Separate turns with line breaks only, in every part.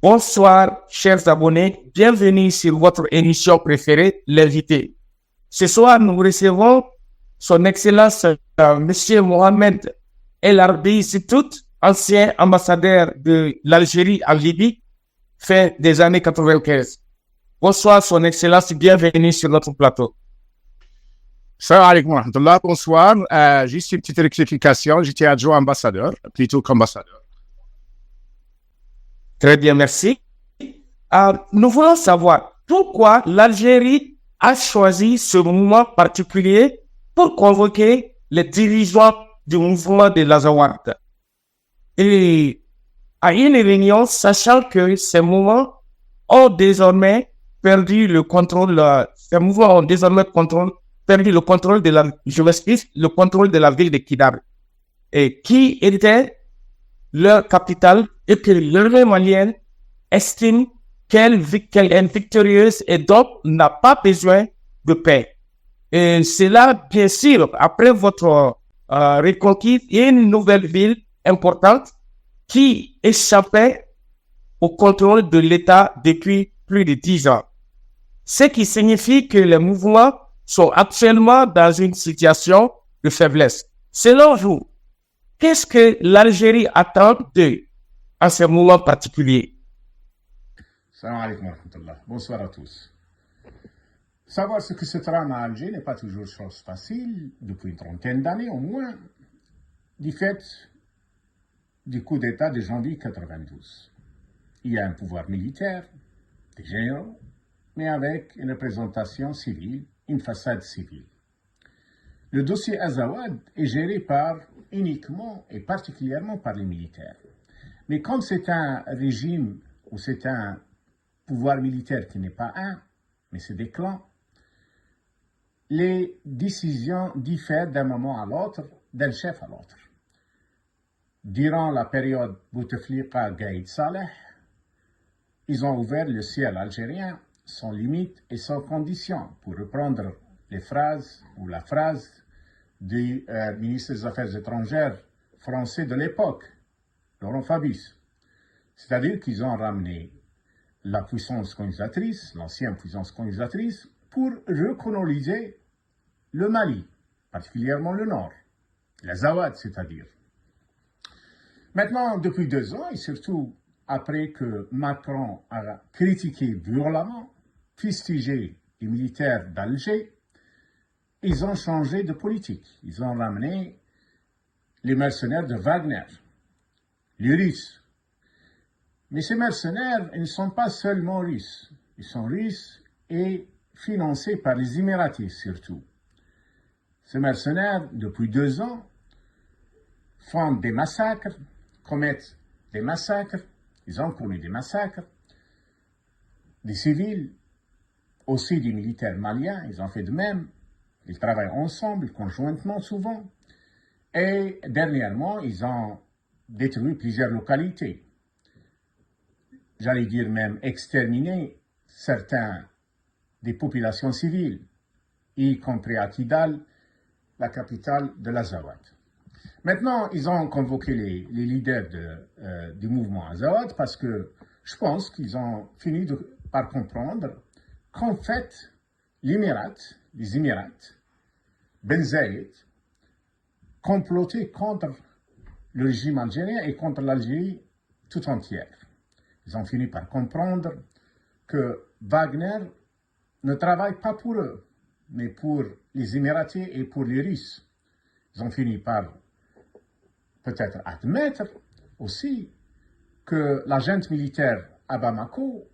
Bonsoir, chers abonnés. Bienvenue sur votre émission préférée, L'invité. Ce soir, nous recevons son Excellence, Monsieur Mohamed El Arbi Sitout, ancien ambassadeur de l'Algérie en Libye, fin des années 95. Bonsoir, son Excellence. Bienvenue sur notre plateau.
Salam alaikum wa rahmatullah. Bonsoir. Juste une petite rectification. J'étais adjoint ambassadeur plutôt qu'ambassadeur.
Très bien, merci. Nous voulons savoir pourquoi l'Algérie a choisi ce mouvement particulier pour convoquer les dirigeants du mouvement de l'Azawad. Et à une réunion, sachant que ces mouvements ont désormais perdu le contrôle, ces mouvements ont désormais perdu le contrôle de la, je m'explique, le contrôle de la ville de Kidal, et qui était leur capitale, et que l'armée malienne estime qu'elle est victorieuse et donc n'a pas besoin de paix. Et cela, bien sûr, après votre reconquête, il y a une nouvelle ville importante qui échappait au contrôle de l'État depuis plus de 10 ans. Ce qui signifie que les mouvements sont actuellement dans une situation de faiblesse. Selon vous, qu'est-ce que l'Algérie attend d'eux en ce moment particulier?
Salam alaikum wa rahmatullah. Bonsoir à tous. Savoir ce que se trame à Alger n'est pas toujours chose facile, depuis une trentaine d'années au moins, du fait du coup d'État de janvier 92. Il y a un pouvoir militaire, des généraux, mais avec une représentation civile, une façade civile. Le dossier Azawad est géré uniquement et particulièrement par les militaires. Mais comme c'est un régime ou c'est un pouvoir militaire qui n'est pas un, mais c'est des clans, les décisions diffèrent d'un moment à l'autre, d'un chef à l'autre. Durant la période Bouteflika-Gaïd Saleh, ils ont ouvert le ciel algérien sans limite et sans condition, pour reprendre les phrases ou la phrase du ministre des Affaires étrangères français de l'époque, Laurent Fabius. C'est-à-dire qu'ils ont ramené la puissance colonisatrice, l'ancienne puissance colonisatrice, pour recoloniser le Mali, particulièrement le nord, l'Azawad c'est-à-dire. Maintenant, depuis 2 ans, et surtout après que Macron a critiqué violemment, fustigé les militaires d'Alger, ils ont changé de politique. Ils ont ramené les mercenaires de Wagner, les Russes. Mais ces mercenaires, ils ne sont pas seulement russes. Ils sont russes et financés par les Émiratis surtout. Ces mercenaires, depuis 2 ans, font des massacres, commettent des massacres. Ils ont commis des massacres, des civils, aussi des militaires maliens. Ils ont fait de même. Ils travaillent ensemble, conjointement souvent. Et dernièrement, ils ont détruit plusieurs localités. J'allais dire même exterminer certains des populations civiles, y compris à Kidal, la capitale de l'Azawad. Maintenant, ils ont convoqué les leaders du mouvement Azawad parce que je pense qu'ils ont fini par comprendre qu'en fait, les Émirats, Ben Zayed, complotaient contre le régime algérien et contre l'Algérie tout entière. Ils ont fini par comprendre que Wagner ne travaille pas pour eux, mais pour les Émiratis et pour les Russes. Ils ont fini par peut-être admettre aussi que la junte militaire à Bamako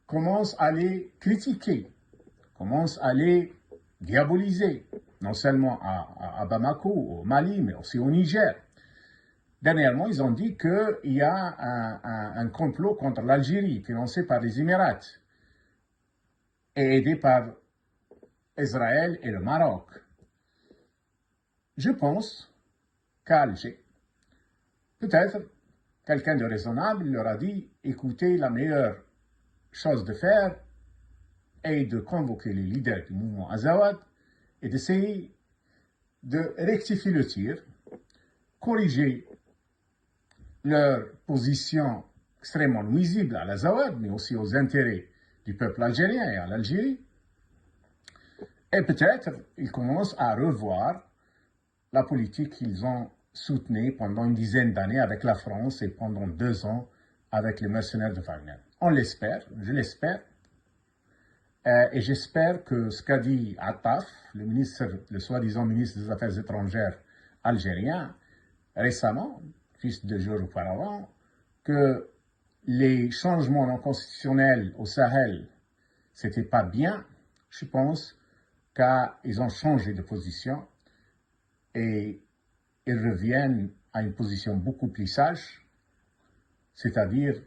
commence à les critiquer, commence à les diaboliser, non seulement à Bamako, au Mali, mais aussi au Niger. Dernièrement, ils ont dit qu'il y a un complot contre l'Algérie, financé par les Émirats et aidé par Israël et le Maroc. Je pense qu'à Alger, peut-être quelqu'un de raisonnable leur a dit, écoutez, la meilleure chose de faire est de convoquer les leaders du mouvement Azawad et d'essayer de rectifier le tir, corriger leur position extrêmement nuisible à l'Azawad, mais aussi aux intérêts du peuple algérien et à l'Algérie. Et peut-être ils commencent à revoir la politique qu'ils ont soutenue pendant une dizaine d'années avec la France et pendant 2 ans avec les mercenaires de Wagner. On l'espère, je l'espère. Et j'espère que ce qu'a dit Attaf, le soi-disant ministre des Affaires étrangères algérien, récemment, juste 2 jours auparavant, que les changements non constitutionnels au Sahel, c'était pas bien, je pense, car ils ont changé de position et ils reviennent à une position beaucoup plus sage, c'est-à-dire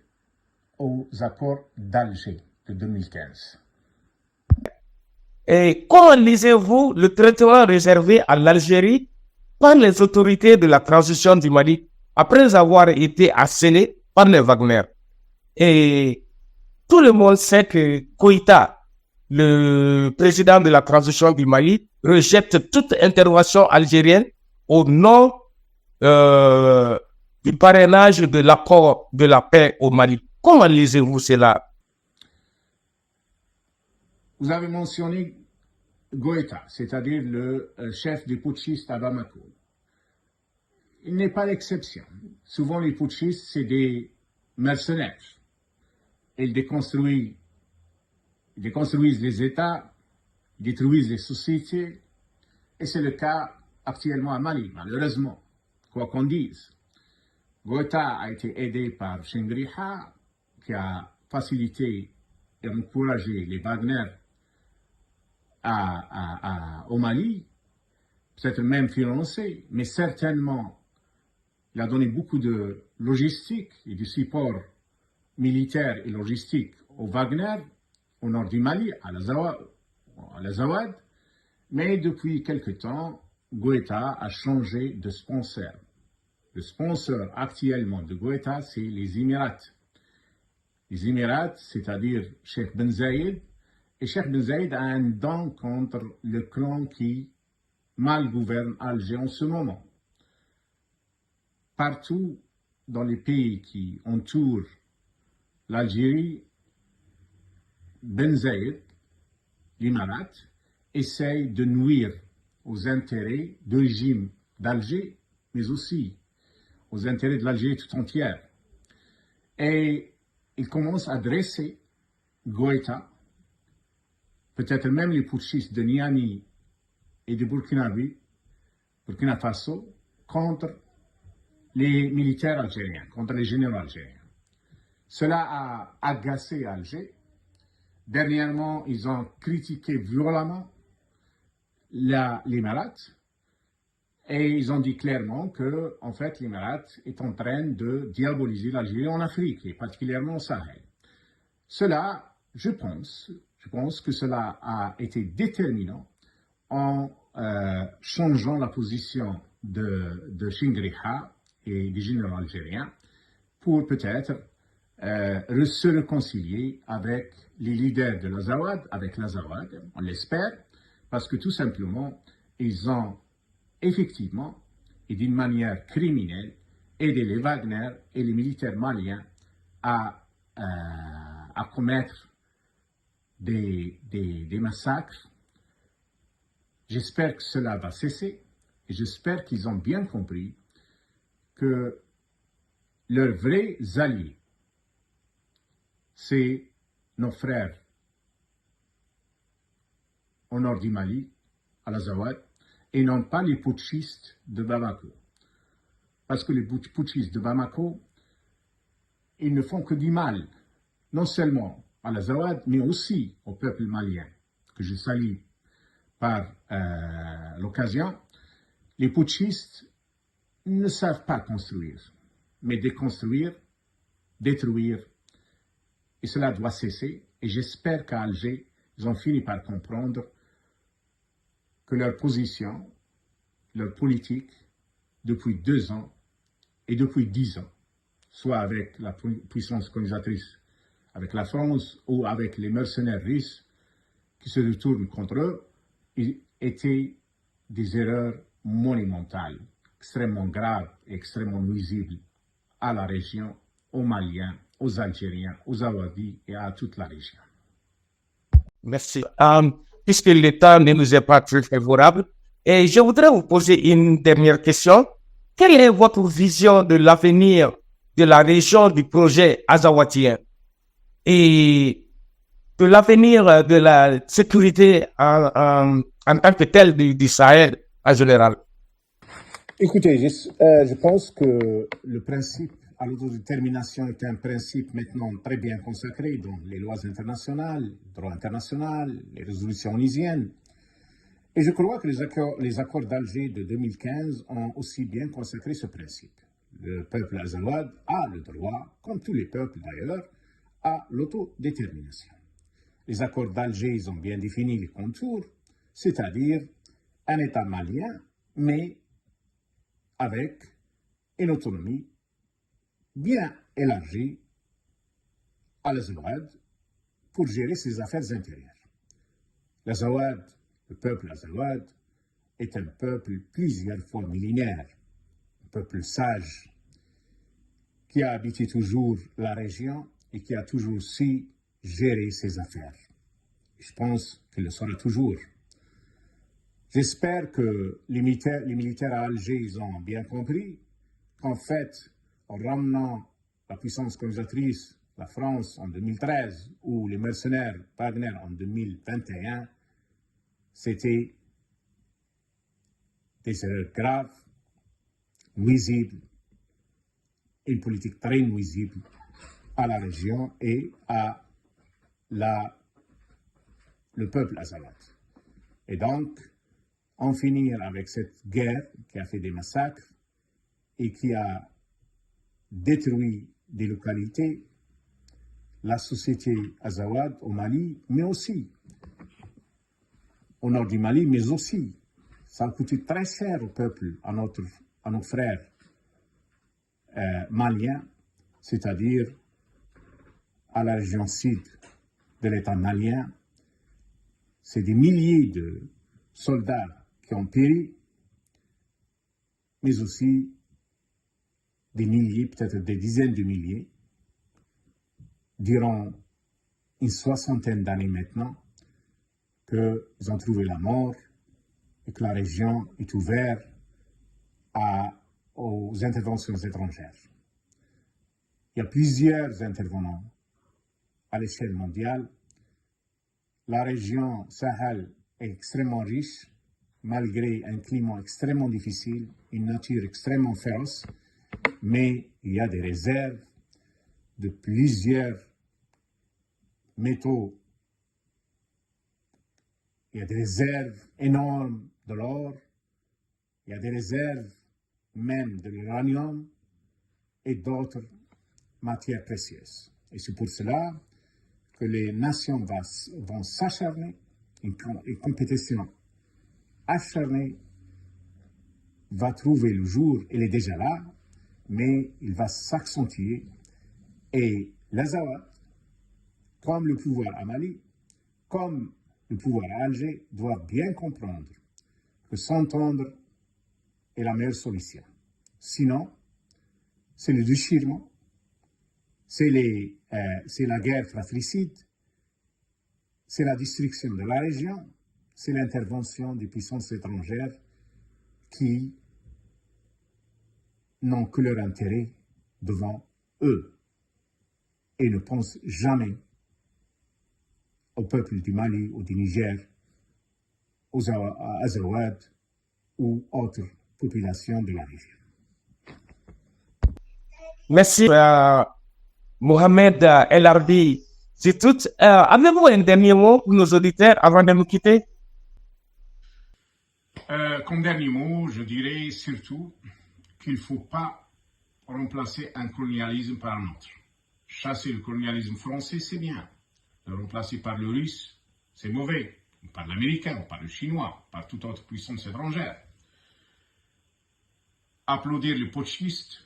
aux accords d'Alger de 2015.
Et comment lisez-vous le traitement réservé à l'Algérie par les autorités de la transition du Mali après avoir été assénés par les Wagner? Et tout le monde sait que Koïta, le président de la transition du Mali, rejette toute intervention algérienne au nom du parrainage de l'accord de la paix au Mali. Comment lisez-vous cela?
Vous avez mentionné Goïta, c'est-à-dire le chef des putschistes à Bamako. Il n'est pas l'exception. Souvent, les putschistes, c'est des mercenaires. Ils déconstruisent les États, détruisent les sociétés, et c'est le cas actuellement à Mali, malheureusement, quoi qu'on dise. Goïta a été aidé par Chengriha, qui a facilité et encouragé les Wagner au Mali, peut-être même financé, mais certainement il a donné beaucoup de logistique et de support militaire et logistique au Wagner, au nord du Mali, à l'Azawad, mais depuis quelque temps, Goïta a changé de sponsor. Le sponsor actuellement de Goïta, c'est les Émirats. Les Émirats, c'est-à-dire Cheikh Ben Zayed, et Cheikh Ben Zayed a un dent contre le clan qui mal gouverne Alger en ce moment. Partout dans les pays qui entourent l'Algérie, Ben Zayed, l'Émirat, essaye de nuire aux intérêts du régime d'Alger, mais aussi aux intérêts de l'Algérie tout entière. Et il commence à dresser Goïta, peut-être même les putschistes de Niamey et de Burkina Faso, contre les militaires algériens, contre les généraux algériens. Cela a agacé Alger. Dernièrement, ils ont critiqué violemment l'Émirat et ils ont dit clairement que, en fait, l'Émirat est en train de diaboliser l'Algérie en Afrique et particulièrement au Sahel. Cela, je pense que cela a été déterminant en changeant la position de Chingriha et des généraux algériens pour peut-être se réconcilier avec les leaders de l'Azawad, avec l'Azawad, on l'espère, parce que tout simplement, ils ont effectivement et d'une manière criminelle aidé les Wagner et les militaires maliens à commettre des massacres. J'espère que cela va cesser et j'espère qu'ils ont bien compris que leurs vrais alliés, c'est nos frères au nord du Mali, à l'Azawad, et non pas les putschistes de Bamako. Parce que les putschistes de Bamako, ils ne font que du mal, non seulement à l'Azawad, mais aussi au peuple malien, que je salue par l'occasion. Les putschistes ne savent pas construire, mais déconstruire, détruire, et cela doit cesser. Et j'espère qu'à Alger, ils ont fini par comprendre que leur position, leur politique, depuis 2 ans et depuis 10 ans, soit avec la puissance colonisatrice, avec la France ou avec les mercenaires russes qui se retournent contre eux, étaient des erreurs monumentales, extrêmement graves et extrêmement nuisibles à la région aux Maliens, aux Algériens, aux Awadis et à toute la région.
Merci. Puisque le temps ne nous est pas très favorable, et je voudrais vous poser une dernière question. Quelle est votre vision de l'avenir de la région du projet azawatien et de l'avenir de la sécurité en tant que telle du Sahel en général?
Écoutez, je pense que le principe à l'autodétermination est un principe maintenant très bien consacré dans les lois internationales, le droit international, les résolutions onusiennes. Et je crois que les accords d'Alger de 2015 ont aussi bien consacré ce principe. Le peuple azawad a le droit, comme tous les peuples d'ailleurs, à l'autodétermination. Les accords d'Alger, ils ont bien défini les contours, c'est-à-dire un État malien, mais avec une autonomie bien élargie à l'Azawad pour gérer ses affaires intérieures. L'Azawad, le peuple azawad, est un peuple plusieurs fois millénaire, un peuple sage, qui a habité toujours la région et qui a toujours su gérer ses affaires. Je pense qu'il le sera toujours. J'espère que les militaires à Alger, ils ont bien compris qu'en fait, en ramenant la puissance colonisatrice, la France en 2013, ou les mercenaires Wagner en 2021, c'était des erreurs graves, nuisibles, une politique très nuisible à la région et à le peuple azawad. Et donc, en finir avec cette guerre qui a fait des massacres et qui a détruit des localités, la société azawad au Mali, mais aussi au nord du Mali, mais aussi, ça a coûté très cher au peuple, à nos frères maliens, c'est-à-dire à la région sud de l'État malien. C'est des milliers de soldats qui ont péri, mais aussi des milliers, peut-être des dizaines de milliers, durant une soixantaine d'années maintenant, qu'ils ont trouvé la mort et que la région est ouverte aux interventions étrangères. Il y a plusieurs intervenants à l'échelle mondiale. La région Sahel est extrêmement riche, malgré un climat extrêmement difficile, une nature extrêmement féroce, mais il y a des réserves de plusieurs métaux. Il y a des réserves énormes de l'or, il y a des réserves même de l'uranium et d'autres matières précieuses. Et c'est pour cela que les nations vont s'acharner, une compétition acharnée va trouver le jour, elle est déjà là, mais il va s'accentuer. Et l'Azawad, comme le pouvoir à Mali, comme le pouvoir à Alger, doivent bien comprendre que s'entendre est la meilleure solution. Sinon, c'est le déchirement, c'est la guerre fratricide, c'est la destruction de la région, c'est l'intervention des puissances étrangères qui n'ont que leur intérêt devant eux et ne pensent jamais au peuple du Mali ou du Niger, aux Azawad ou autres populations de la région.
Merci, Mohamed El Arbi. C'est tout. Avez-vous un dernier mot pour nos auditeurs avant de nous quitter?
Comme dernier mot, je dirais surtout qu'il ne faut pas remplacer un colonialisme par un autre. Chasser le colonialisme français, c'est bien. Le remplacer par le russe, c'est mauvais. Ou par l'américain, ou par le chinois, par toute autre puissance étrangère. Applaudir les putschistes,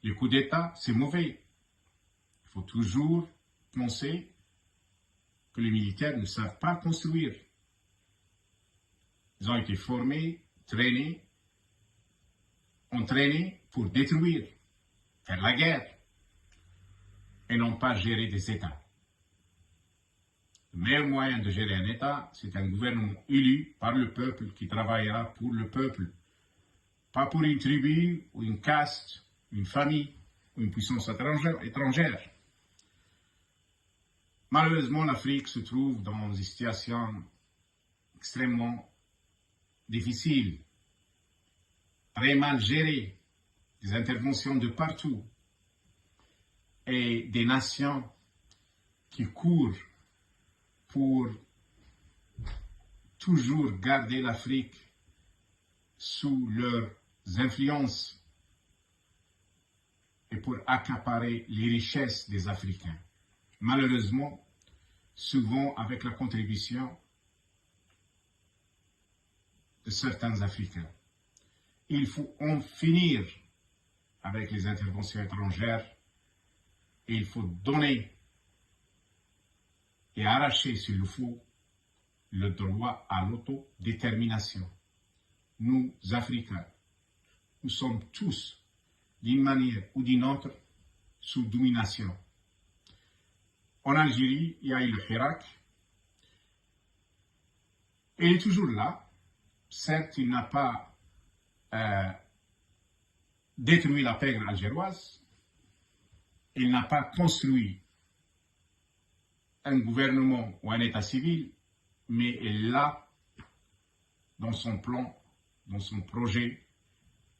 les coups d'État, c'est mauvais. Il faut toujours penser que les militaires ne savent pas construire. Ils ont été formés, entraînés pour détruire, faire la guerre. et non pas gérer des États. Le meilleur moyen de gérer un État, c'est un gouvernement élu par le peuple qui travaillera pour le peuple, pas pour une tribu ou une caste, une famille ou une puissance étrangère. Malheureusement, l'Afrique se trouve dans une situation extrêmement difficile, très mal gérée, des interventions de partout et des nations qui courent pour toujours garder l'Afrique sous leurs influences et pour accaparer les richesses des Africains. Malheureusement, souvent avec la contribution de certains Africains. Il faut en finir avec les interventions étrangères et il faut donner et arracher, s'il le faut, le droit à l'autodétermination. Nous, Africains, nous sommes tous, d'une manière ou d'une autre, sous domination. En Algérie, il y a eu le Hirak. Il est toujours là. Certes, il n'a pas détruit la pègre algéroise. Il n'a pas construit un gouvernement ou un état civil, mais il l'a dans son plan, dans son projet.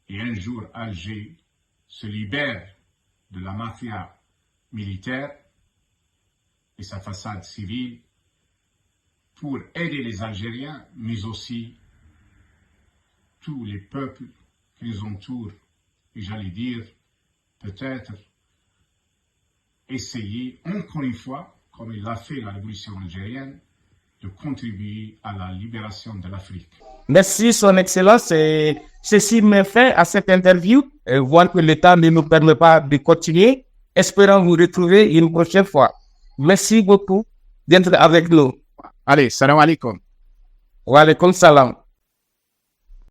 Et un jour, Alger se libère de la mafia militaire et sa façade civile pour aider les Algériens, mais aussi tous les peuples qui nous entourent. Et j'allais dire, peut-être, essayer, encore une fois, comme il l'a fait la révolution algérienne, de contribuer à la libération de l'Afrique.
Merci, Son Excellence. Ceci met fin à cette interview. Voir que le temps ne nous permet pas de continuer. Espérons vous retrouver une prochaine fois. Merci beaucoup d'être avec nous.
Allez, salam alaikum.
Wa alaikum salam.